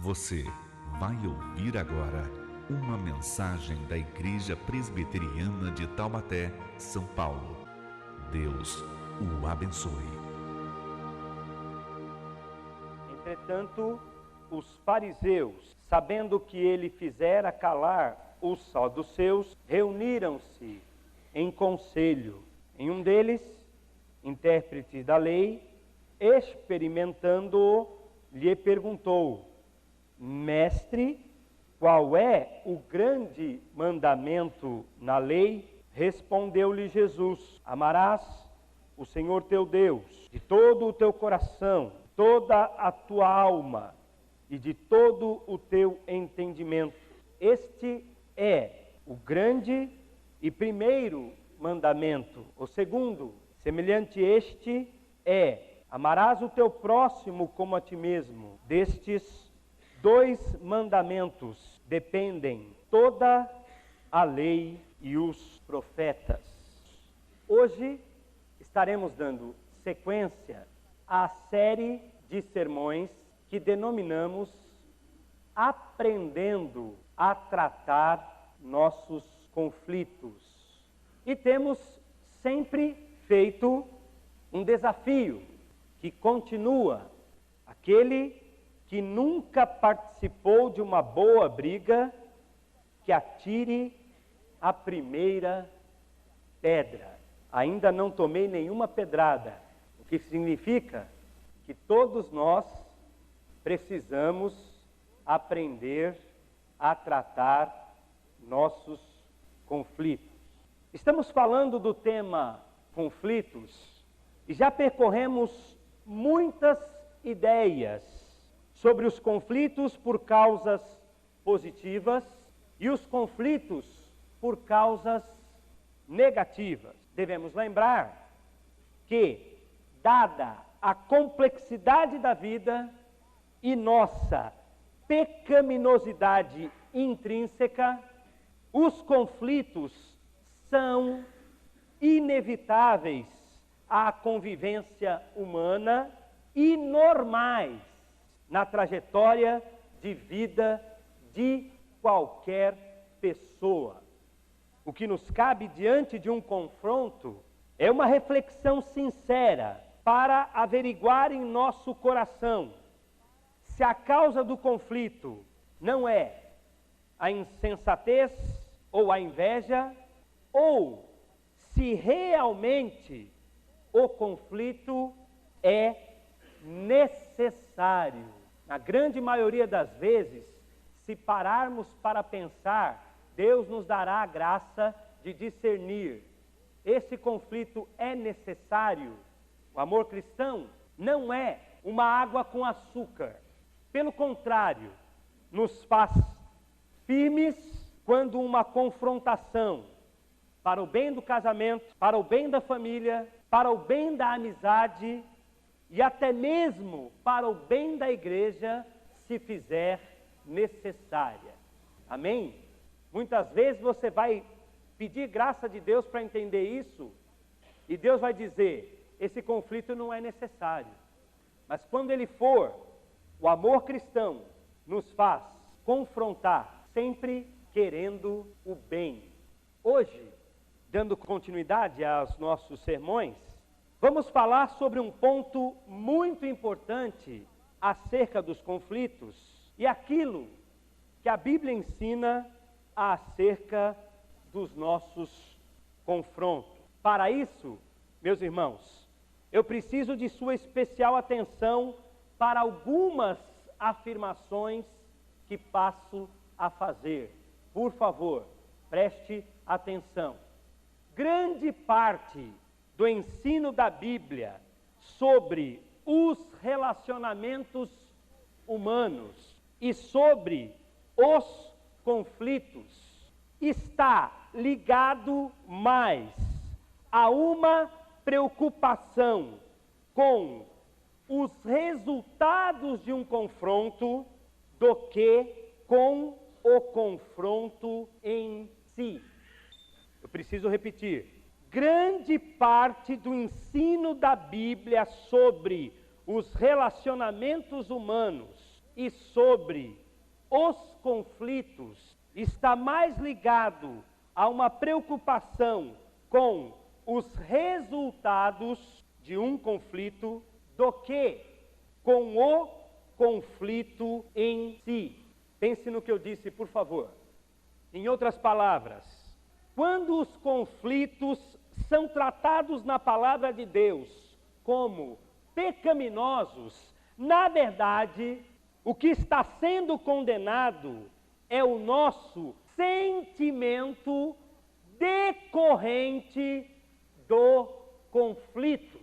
Você vai ouvir agora uma mensagem da Igreja Presbiteriana de Taubaté, São Paulo. Deus o abençoe. Entretanto, os fariseus, sabendo que ele fizera calar os saduceus, reuniram-se em conselho. Em um deles, intérprete da lei, experimentando-o, lhe perguntou: Mestre, qual é o grande mandamento na lei? Respondeu-lhe Jesus: Amarás o Senhor teu Deus de todo o teu coração, toda a tua alma e de todo o teu entendimento. Este é o grande e primeiro mandamento. O segundo, semelhante este, é: amarás o teu próximo como a ti mesmo. Destes dois mandamentos dependem toda a lei e os profetas. Hoje estaremos dando sequência à série de sermões que denominamos Aprendendo a Tratar Nossos Conflitos. E temos sempre feito um desafio que continua. Aquele que nunca participou de uma boa briga, que atire a primeira pedra. Ainda não tomei nenhuma pedrada, o que significa que todos nós precisamos aprender a tratar nossos conflitos. Estamos falando do tema conflitos e já percorremos muitas ideias sobre os conflitos por causas positivas e os conflitos por causas negativas. Devemos lembrar que, dada a complexidade da vida e nossa pecaminosidade intrínseca, os conflitos são inevitáveis à convivência humana e normais na trajetória de vida de qualquer pessoa. O que nos cabe diante de um confronto é uma reflexão sincera para averiguar em nosso coração se a causa do conflito não é a insensatez ou a inveja, ou se realmente o conflito é necessário. Na grande maioria das vezes, se pararmos para pensar, Deus nos dará a graça de discernir: esse conflito é necessário. O amor cristão não é uma água com açúcar. Pelo contrário, nos faz firmes quando uma confrontação, para o bem do casamento, para o bem da família, para o bem da amizade e até mesmo para o bem da igreja, se fizer necessária. Amém? Muitas vezes você vai pedir graça de Deus para entender isso, e Deus vai dizer: esse conflito não é necessário. Mas quando ele for, o amor cristão nos faz confrontar, sempre querendo o bem. Hoje, dando continuidade aos nossos sermões, vamos falar sobre um ponto muito importante acerca dos conflitos e aquilo que a Bíblia ensina acerca dos nossos confrontos. Para isso, meus irmãos, eu preciso de sua especial atenção para algumas afirmações que passo a fazer. Por favor, preste atenção. Grande parte do ensino da Bíblia sobre os relacionamentos humanos e sobre os conflitos está ligado mais a uma preocupação com os resultados de um confronto do que com o confronto em si. Eu preciso repetir. Grande parte do ensino da Bíblia sobre os relacionamentos humanos e sobre os conflitos está mais ligado a uma preocupação com os resultados de um conflito do que com o conflito em si. Pense no que eu disse, por favor. Em outras palavras, quando os conflitos são tratados na palavra de Deus como pecaminosos, na verdade, o que está sendo condenado é o nosso sentimento decorrente do conflito.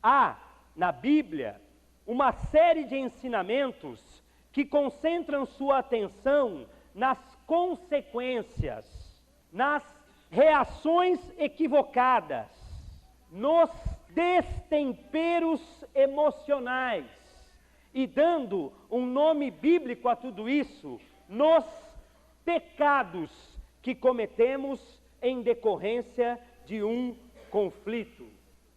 Há, na Bíblia, uma série de ensinamentos que concentram sua atenção nas consequências, nas reações equivocadas, nos destemperos emocionais e dando um nome bíblico a tudo isso, nos pecados que cometemos em decorrência de um conflito.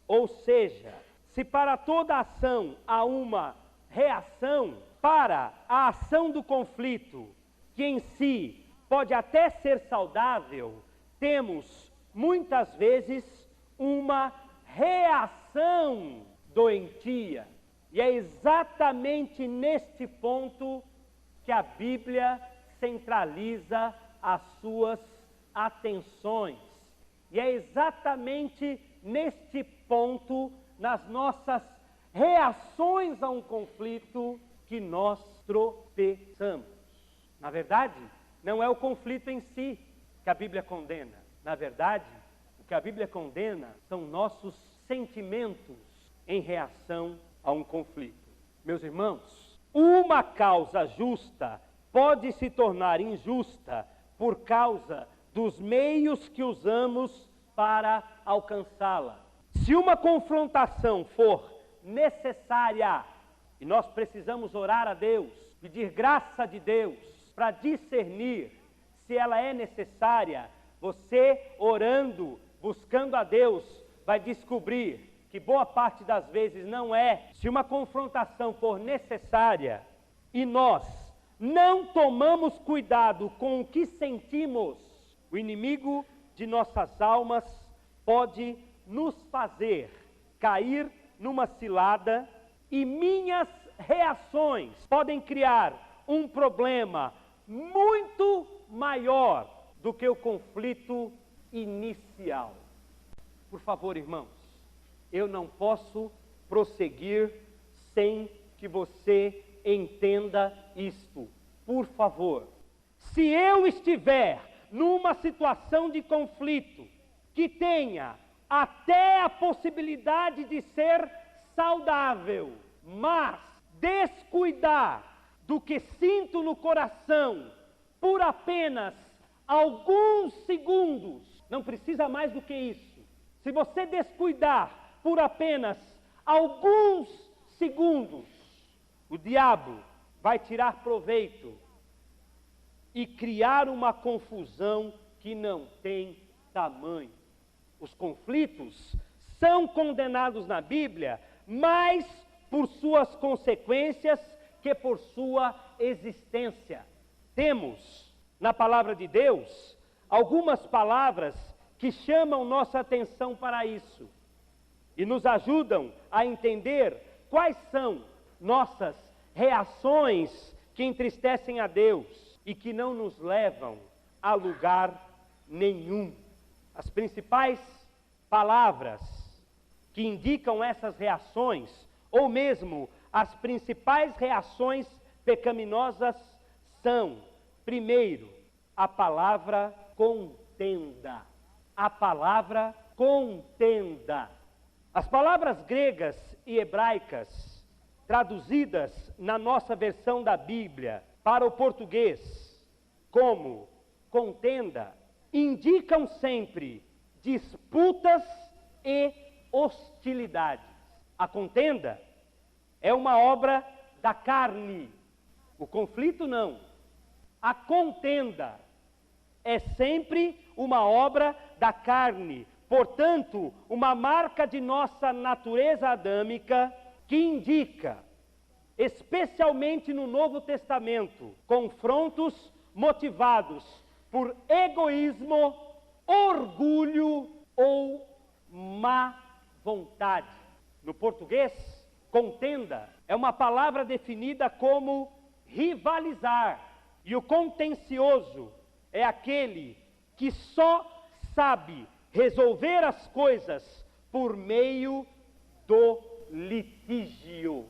Ou seja, se para toda ação há uma reação, para a ação do conflito, que em si pode até ser saudável, temos muitas vezes uma reação doentia. E é exatamente neste ponto que a Bíblia centraliza as suas atenções. E é exatamente neste ponto, nas nossas reações a um conflito, que nós tropeçamos. Na verdade, não é o conflito em si que a Bíblia condena. Na verdade, o que a Bíblia condena são nossos sentimentos em reação a um conflito. Meus irmãos, uma causa justa pode se tornar injusta por causa dos meios que usamos para alcançá-la. Se uma confrontação for necessária, e nós precisamos orar a Deus, pedir graça de Deus para discernir se ela é necessária, você orando, buscando a Deus, vai descobrir que boa parte das vezes não é. Se uma confrontação for necessária e nós não tomamos cuidado com o que sentimos, o inimigo de nossas almas pode nos fazer cair numa cilada e minhas reações podem criar um problema muito maior do que o conflito inicial. Por favor, irmãos, eu não posso prosseguir sem que você entenda isto. Por favor, se eu estiver numa situação de conflito que tenha até a possibilidade de ser saudável, mas descuidar do que sinto no coração por apenas alguns segundos, não precisa mais do que isso. Se você descuidar por apenas alguns segundos, o diabo vai tirar proveito e criar uma confusão que não tem tamanho. Os conflitos são condenados na Bíblia mais por suas consequências que por sua existência. Temos na palavra de Deus algumas palavras que chamam nossa atenção para isso e nos ajudam a entender quais são nossas reações que entristecem a Deus e que não nos levam a lugar nenhum. As principais palavras que indicam essas reações, ou mesmo as principais reações pecaminosas são, primeiro, a palavra contenda. A palavra contenda. As palavras gregas e hebraicas, traduzidas na nossa versão da Bíblia para o português como contenda, indicam sempre disputas e hostilidades. A contenda é uma obra da carne, o conflito não. A contenda é sempre uma obra da carne, portanto, uma marca de nossa natureza adâmica que indica especialmente no Novo Testamento, confrontos motivados por egoísmo, orgulho ou má vontade. No português, contenda é uma palavra definida como rivalizar, e o contencioso é aquele que só sabe resolver as coisas por meio do litígio.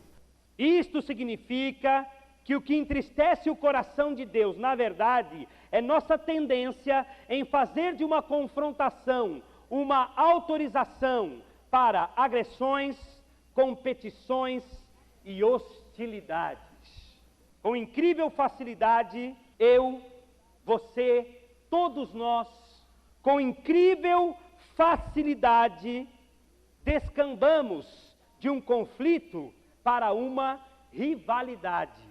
Isto significa que o que entristece o coração de Deus, na verdade, é nossa tendência em fazer de uma confrontação uma autorização para agressões, competições e hostilidades. Com incrível facilidade, eu, você, todos nós, com incrível facilidade, descambamos de um conflito para uma rivalidade.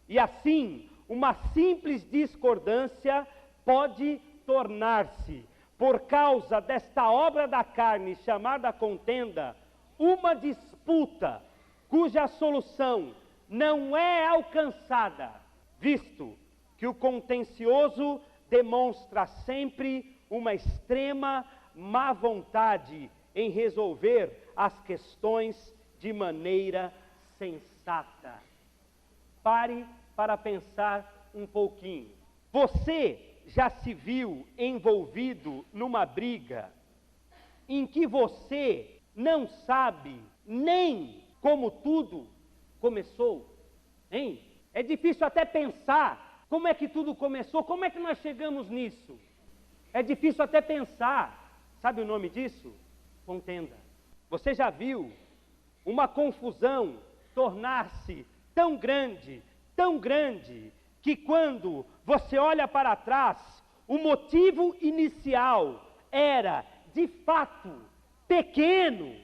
E assim, uma simples discordância pode tornar-se, por causa desta obra da carne chamada contenda, uma disputa cuja solução não é alcançada, visto que o contencioso demonstra sempre uma extrema má vontade em resolver as questões de maneira sensata. Pare para pensar um pouquinho. Você já se viu envolvido numa briga em que você não sabe nem como tudo começou? Hein? É difícil até pensar como é que tudo começou, como é que nós chegamos nisso? É difícil até pensar. Sabe o nome disso? Contenda. Você já viu uma confusão tornar-se tão grande, que quando você olha para trás, o motivo inicial era, de fato, pequeno,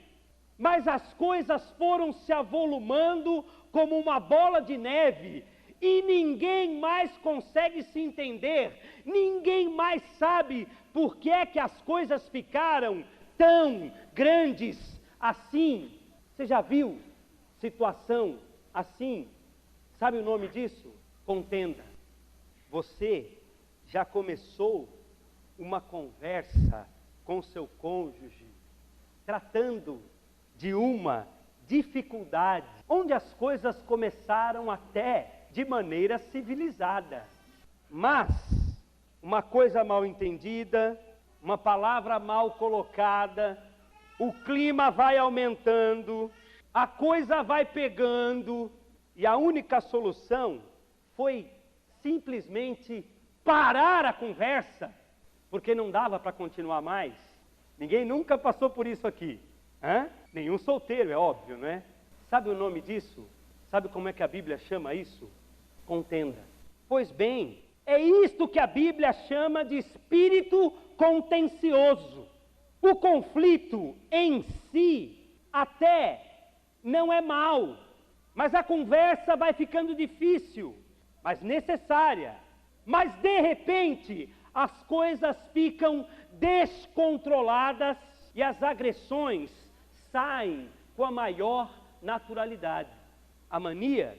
mas as coisas foram se avolumando como uma bola de neve, e ninguém mais consegue se entender, ninguém mais sabe por que é que as coisas ficaram tão grandes assim. Você já viu situação assim? Sabe o nome disso? Contenda. Você já começou uma conversa com seu cônjuge, tratando de uma dificuldade, onde as coisas começaram até de maneira civilizada, mas uma coisa mal entendida, uma palavra mal colocada, o clima vai aumentando, a coisa vai pegando, e a única solução foi simplesmente parar a conversa, porque não dava para continuar mais. Ninguém nunca passou por isso aqui. Nenhum solteiro, é óbvio, não é? Sabe o nome disso? Sabe como é que a Bíblia chama isso? Contenda. Pois bem, é isto que a Bíblia chama de espírito contencioso. O conflito em si até não é mau, mas a conversa vai ficando difícil, mas necessária. Mas de repente as coisas ficam descontroladas e as agressões saem com a maior naturalidade. A mania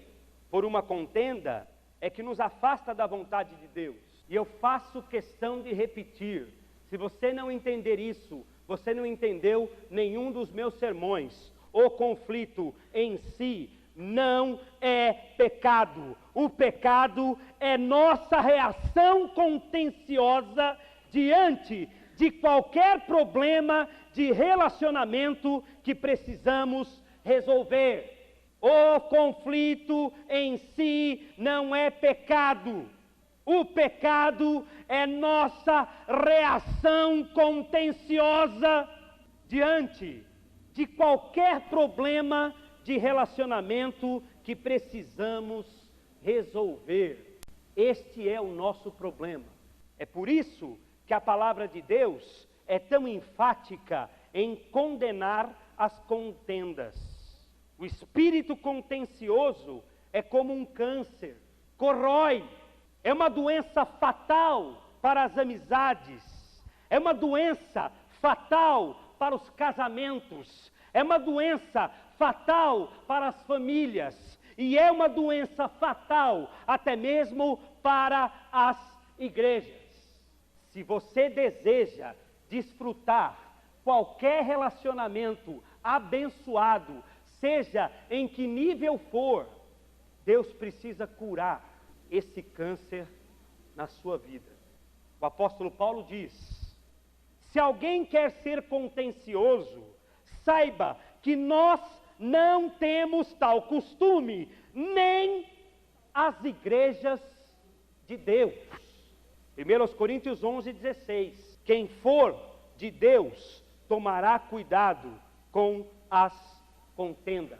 por uma contenda é que nos afasta da vontade de Deus. E eu faço questão de repetir: se você não entender isso, você não entendeu nenhum dos meus sermões. O conflito em si não é pecado. O pecado é nossa reação contenciosa diante de qualquer problema de relacionamento que precisamos resolver. O conflito em si não é pecado. O pecado é nossa reação contenciosa diante de qualquer problema de relacionamento que precisamos resolver. Este é o nosso problema. É por isso que a palavra de Deus é tão enfática em condenar as contendas. O espírito contencioso é como um câncer, corrói, é uma doença fatal para as amizades, é uma doença fatal para os casamentos, é uma doença fatal para as famílias, e é uma doença fatal, até mesmo para as igrejas. Se você deseja desfrutar qualquer relacionamento abençoado, seja em que nível for, Deus precisa curar esse câncer na sua vida. O apóstolo Paulo diz: se alguém quer ser contencioso, saiba que nós não temos tal costume, nem as igrejas de Deus. 1 Coríntios 11:16. Quem for de Deus tomará cuidado com as contendas.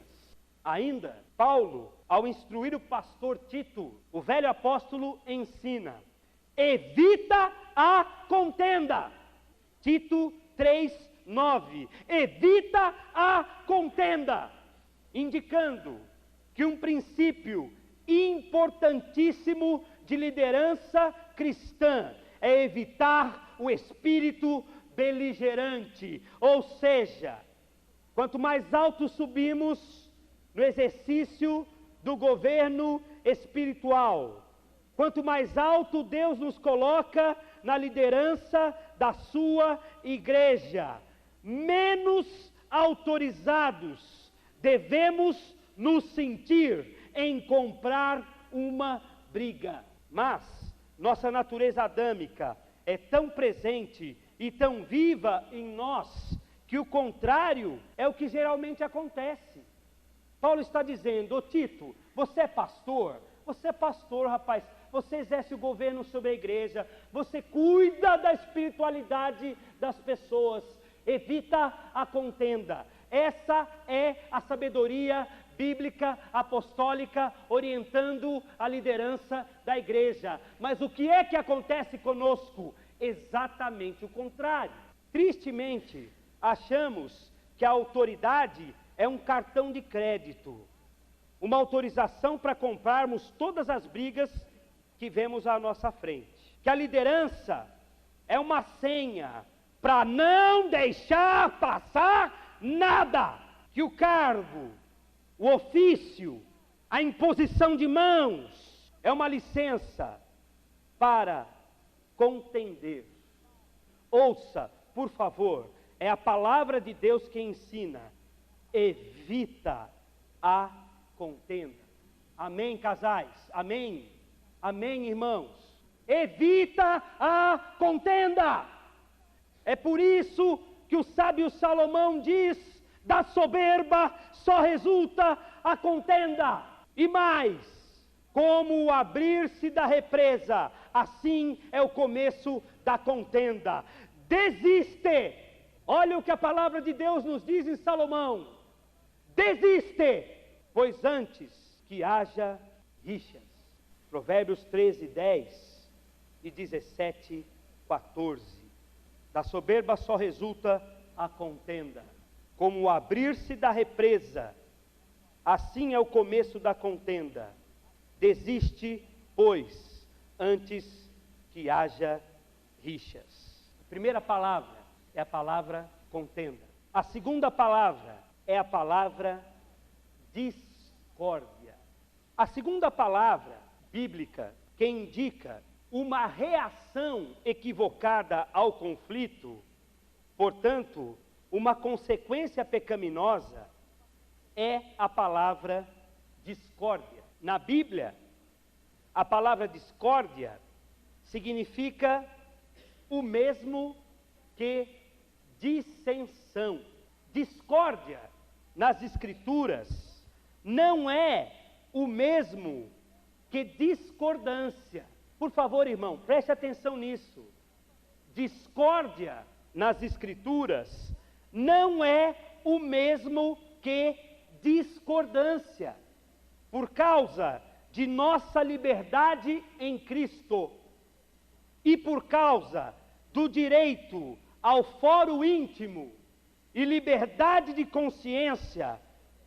Ainda, Paulo, ao instruir o pastor Tito, o velho apóstolo ensina: evita a contenda. Tito 3:9. Evita a contenda, indicando que um princípio importantíssimo de liderança cristã é evitar o espírito beligerante, ou seja, quanto mais alto subimos no exercício do governo espiritual, quanto mais alto Deus nos coloca na liderança da sua igreja, menos autorizados devemos nos sentir em comprar uma briga. Mas nossa natureza adâmica é tão presente e tão viva em nós que o contrário é o que geralmente acontece. Paulo está dizendo: ô Tito, você é pastor? Você é pastor, rapaz. Você exerce o governo sobre a igreja. Você cuida da espiritualidade das pessoas. Evita a contenda. Essa é a sabedoria bíblica, apostólica, orientando a liderança da igreja. Mas o que é que acontece conosco? Exatamente o contrário. Tristemente, achamos que a autoridade é um cartão de crédito, uma autorização para comprarmos todas as brigas que vemos à nossa frente. Que a liderança é uma senha para não deixar passar nada. Que o cargo, o ofício, a imposição de mãos é uma licença para contender. Ouça, por favor, é a palavra de Deus que ensina: evita a contenda. Amém, casais? Amém? Amém, irmãos? Evita a contenda. É por isso que o sábio Salomão diz: da soberba só resulta a contenda. E mais, como o abrir-se da represa, assim é o começo da contenda. Desiste. Olha o que a palavra de Deus nos diz em Salomão: desiste, pois antes que haja rixas. Provérbios 13:10 e 17:14. Da soberba só resulta a contenda. Como o abrir-se da represa, assim é o começo da contenda. Desiste, pois, antes que haja rixas. A primeira palavra é a palavra contenda. A segunda palavra é a palavra discórdia. A segunda palavra bíblica que indica uma reação equivocada ao conflito, portanto, uma consequência pecaminosa, é a palavra discórdia. Na Bíblia, a palavra discórdia significa o mesmo que dissensão. Discórdia nas Escrituras não é o mesmo que discordância. Por favor, irmão, preste atenção nisso. Discórdia nas Escrituras não é o mesmo que discordância. Por causa de nossa liberdade em Cristo e por causa do direito ao fórum íntimo e liberdade de consciência,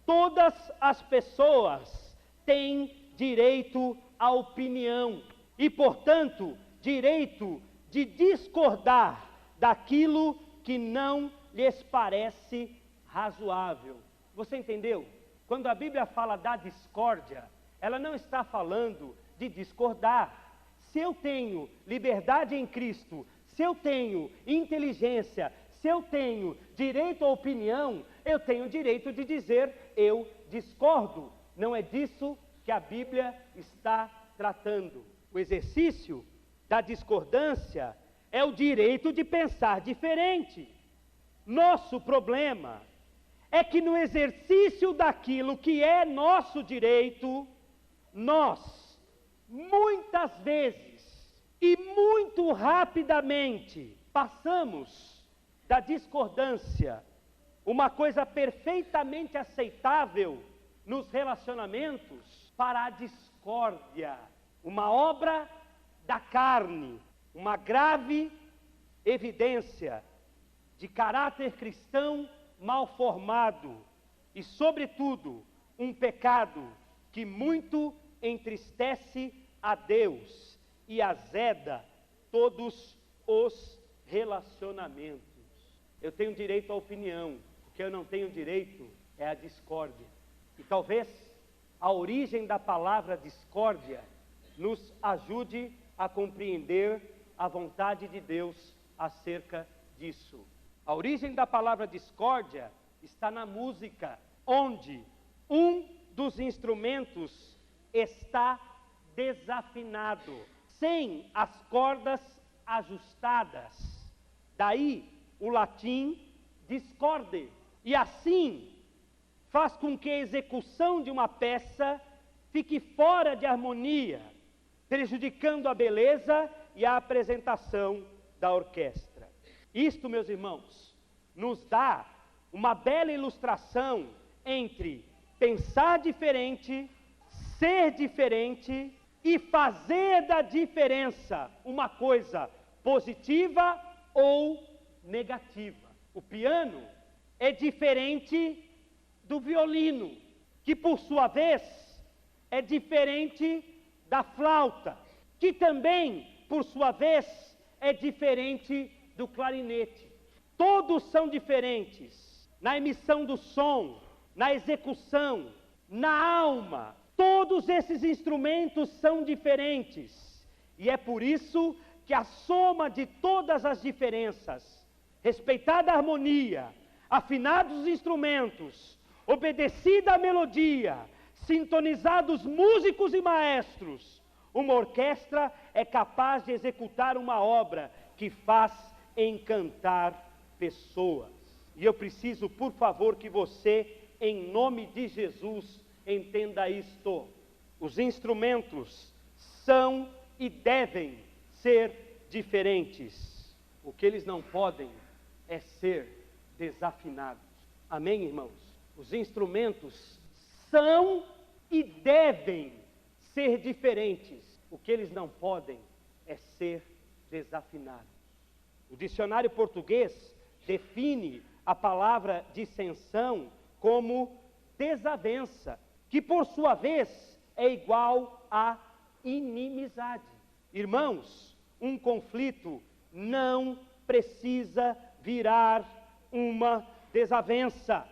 todas as pessoas têm direito à opinião e, portanto, direito de discordar daquilo que não lhes parece razoável. Você entendeu? Quando a Bíblia fala da discórdia, ela não está falando de discordar. Se eu tenho liberdade em Cristo, se eu tenho inteligência, se eu tenho direito à opinião, eu tenho direito de dizer, eu discordo. Não é disso que a Bíblia está tratando. O exercício da discordância é o direito de pensar diferente. Nosso problema é que no exercício daquilo que é nosso direito, nós, muitas vezes e muito rapidamente, passamos da discordância, uma coisa perfeitamente aceitável nos relacionamentos, para a discórdia, uma obra da carne, uma grave evidência de caráter cristão mal formado e, sobretudo, um pecado que muito entristece a Deus e azeda todos os relacionamentos. Eu tenho direito à opinião, o que eu não tenho direito é a discórdia. E talvez a origem da palavra discórdia nos ajude a compreender a vontade de Deus acerca disso. A origem da palavra discórdia está na música, onde um dos instrumentos está desafinado, sem as cordas ajustadas. Daí o latim discorde. E assim faz com que a execução de uma peça fique fora de harmonia, prejudicando a beleza e a apresentação da orquestra. Isto, meus irmãos, nos dá uma bela ilustração entre pensar diferente, ser diferente e fazer da diferença uma coisa positiva ou negativa. O piano é diferente do violino, que por sua vez é diferente da flauta, que também, por sua vez, é diferente do clarinete. Todos são diferentes na emissão do som, na execução, na alma. Todos esses instrumentos são diferentes. E é por isso que a soma de todas as diferenças, respeitada a harmonia, afinados os instrumentos, obedecida a melodia, sintonizados músicos e maestros, uma orquestra é capaz de executar uma obra que faz encantar pessoas. E eu preciso, por favor, que você, em nome de Jesus, entenda isto. Os instrumentos são e devem ser diferentes. O que eles não podem é ser desafinados. Amém, irmãos? Os instrumentos são e devem ser diferentes. O que eles não podem é ser desafinados. O dicionário português define a palavra dissensão como desavença, que por sua vez é igual a inimizade. Irmãos, um conflito não precisa virar uma desavença.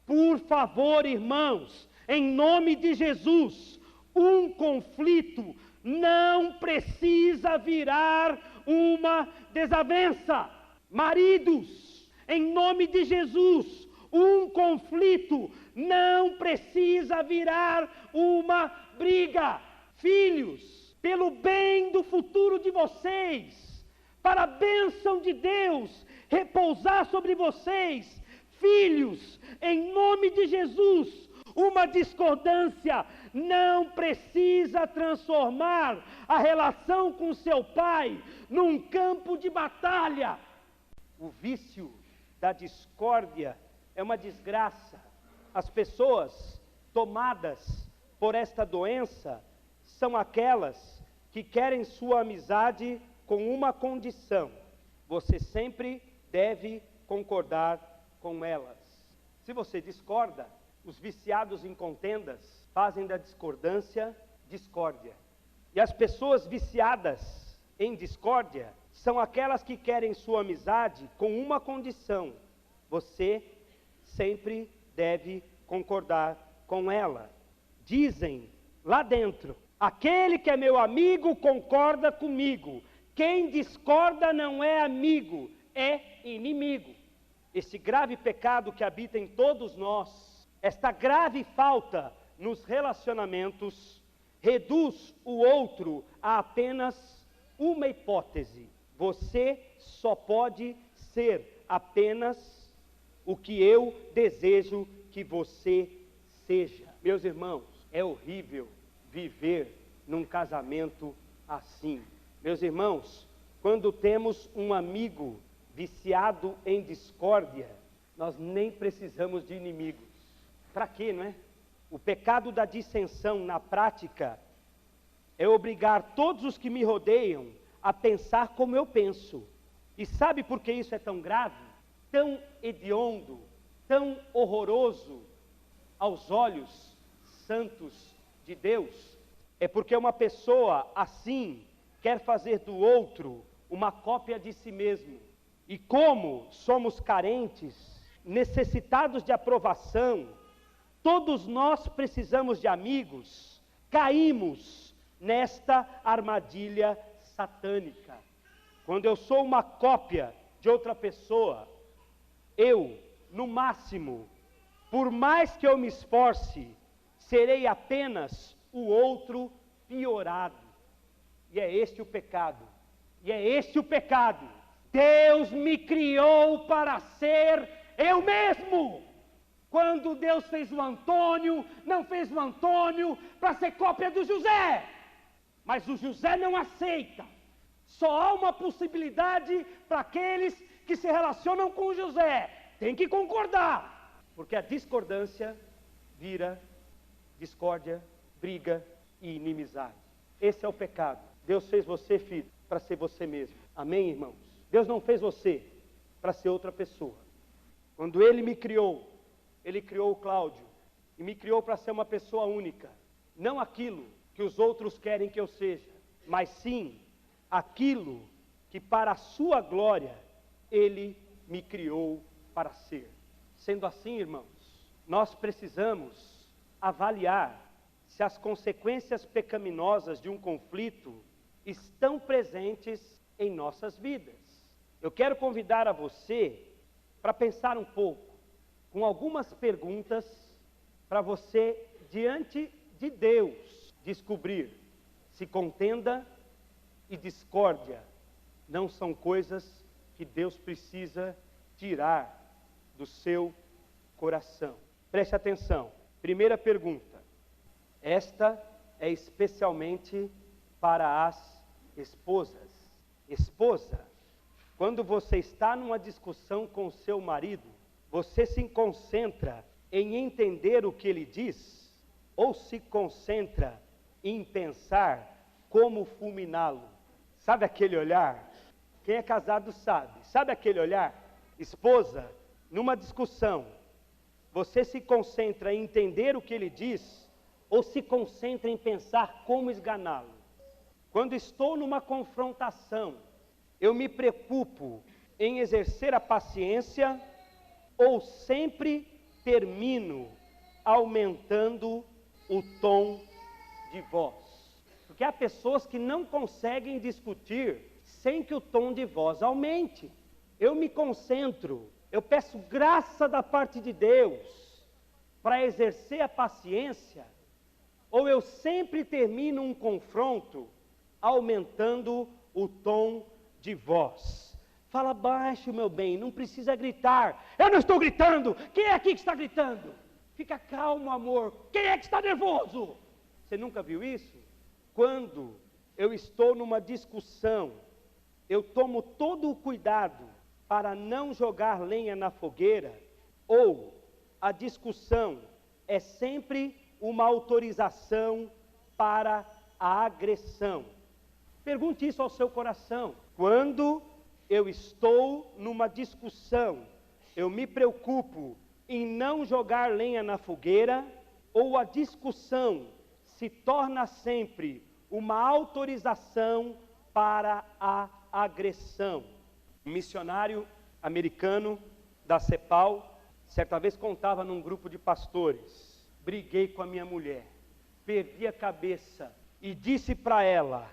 Por favor, irmãos, em nome de Jesus, um conflito não precisa virar uma desavença. Maridos, em nome de Jesus, um conflito não precisa virar uma briga. Filhos, pelo bem do futuro de vocês, para a bênção de Deus repousar sobre vocês, filhos, em nome de Jesus, uma discordância não precisa transformar a relação com seu pai num campo de batalha. O vício da discórdia é uma desgraça. As pessoas tomadas por esta doença são aquelas que querem sua amizade com uma condição: você sempre deve concordar com elas. Se você discorda, os viciados em contendas fazem da discordância discórdia. E as pessoas viciadas em discórdia são aquelas que querem sua amizade com uma condição: você sempre deve concordar com ela. Dizem lá dentro. Aquele que é meu amigo concorda comigo. Quem discorda não é amigo, é inimigo. Este grave pecado que habita em todos nós, esta grave falta nos relacionamentos, reduz o outro a apenas uma hipótese. Você só pode ser apenas o que eu desejo que você seja. Meus irmãos, é horrível viver num casamento assim. Meus irmãos, quando temos um amigo viciado em discórdia, nós nem precisamos de inimigos. Para quê, não é? O pecado da dissensão na prática é obrigar todos os que me rodeiam a pensar como eu penso. E sabe por que isso é tão grave, tão hediondo, tão horroroso aos olhos santos de Deus? É porque uma pessoa assim quer fazer do outro uma cópia de si mesmo. E como somos carentes, necessitados de aprovação, todos nós precisamos de amigos, caímos nesta armadilha satânica. Quando eu sou uma cópia de outra pessoa, eu, no máximo, por mais que eu me esforce, serei apenas o outro piorado. E é este o pecado. E é este o pecado. Deus me criou para ser eu mesmo. Quando Deus fez o Antônio, não fez o Antônio para ser cópia do José. Mas o José não aceita. Só há uma possibilidade para aqueles que se relacionam com o José. Tem que concordar. Porque a discordância vira discórdia, briga e inimizade. Esse é o pecado. Deus fez você, filho, para ser você mesmo. Amém, irmãos? Deus não fez você para ser outra pessoa. Quando Ele me criou, Ele criou o Cláudio e me criou para ser uma pessoa única. Não aquilo que os outros querem que eu seja, mas sim aquilo que para a sua glória Ele me criou para ser. Sendo assim, irmãos, nós precisamos avaliar se as consequências pecaminosas de um conflito estão presentes em nossas vidas. Eu quero convidar a você para pensar um pouco, com algumas perguntas, para você, diante de Deus, descobrir se contenda e discórdia não são coisas que Deus precisa tirar do seu coração. Preste atenção. Primeira pergunta. Esta é especialmente para as esposas. Esposa, quando você está numa discussão com o seu marido, você se concentra em entender o que ele diz ou se concentra em pensar como fulminá-lo? Sabe aquele olhar? Quem é casado sabe. Sabe aquele olhar? Esposa, numa discussão, você se concentra em entender o que ele diz ou se concentra em pensar como esganá-lo? Quando estou numa confrontação, eu me preocupo em exercer a paciência ou sempre termino aumentando o tom de voz? Porque há pessoas que não conseguem discutir sem que o tom de voz aumente. Eu me concentro, eu peço graça da parte de Deus para exercer a paciência, ou eu sempre termino um confronto aumentando o tom de voz. Fala baixo, meu bem, não precisa gritar. Eu não estou gritando. Quem é aqui que está gritando? Fica calmo, amor. Quem é que está nervoso? Você nunca viu isso? Quando eu estou numa discussão, eu tomo todo o cuidado para não jogar lenha na fogueira, ou a discussão é sempre uma autorização para a agressão. Pergunte isso ao seu coração. Quando eu estou numa discussão, eu me preocupo em não jogar lenha na fogueira, ou a discussão se torna sempre uma autorização para a agressão? Um missionário americano da CEPAL, certa vez contava num grupo de pastores: briguei com a minha mulher. perdi a cabeça e disse para ela: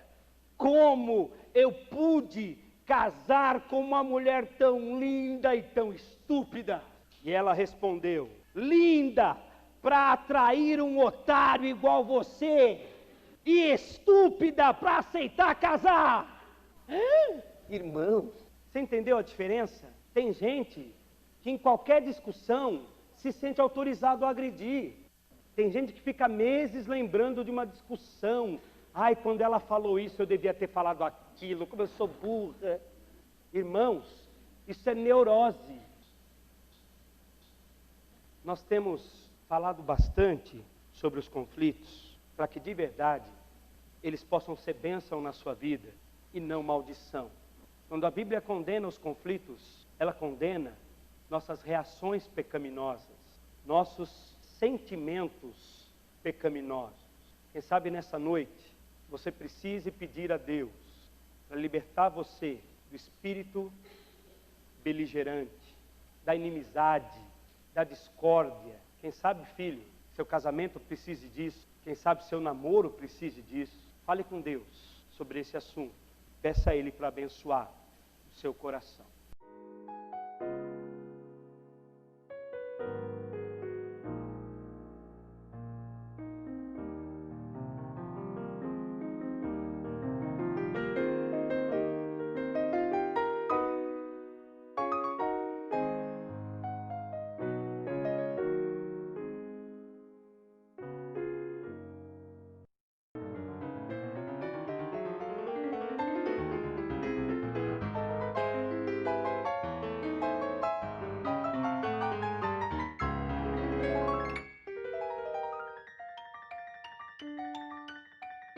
como eu pude casar com uma mulher tão linda e tão estúpida? E ela respondeu: linda para atrair um otário igual você, e estúpida para aceitar casar. Irmãos, você entendeu a diferença? Tem gente que em qualquer discussão se sente autorizado a agredir. Tem gente que fica meses lembrando de uma discussão. Ai, quando ela falou isso, eu devia ter falado aquilo, como eu sou burra. Irmãos, isso é neurose. Nós temos falado bastante sobre os conflitos, para que de verdade eles possam ser bênção na sua vida e não maldição. Quando a Bíblia condena os conflitos, ela condena nossas reações pecaminosas, nossos sentimentos pecaminosos. Quem sabe nessa noite você precise pedir a Deus para libertar você do espírito beligerante, da inimizade, da discórdia. Quem sabe, filho, seu casamento precise disso. Quem sabe seu namoro precise disso. Fale com Deus sobre esse assunto. Peça a Ele para abençoar o seu coração.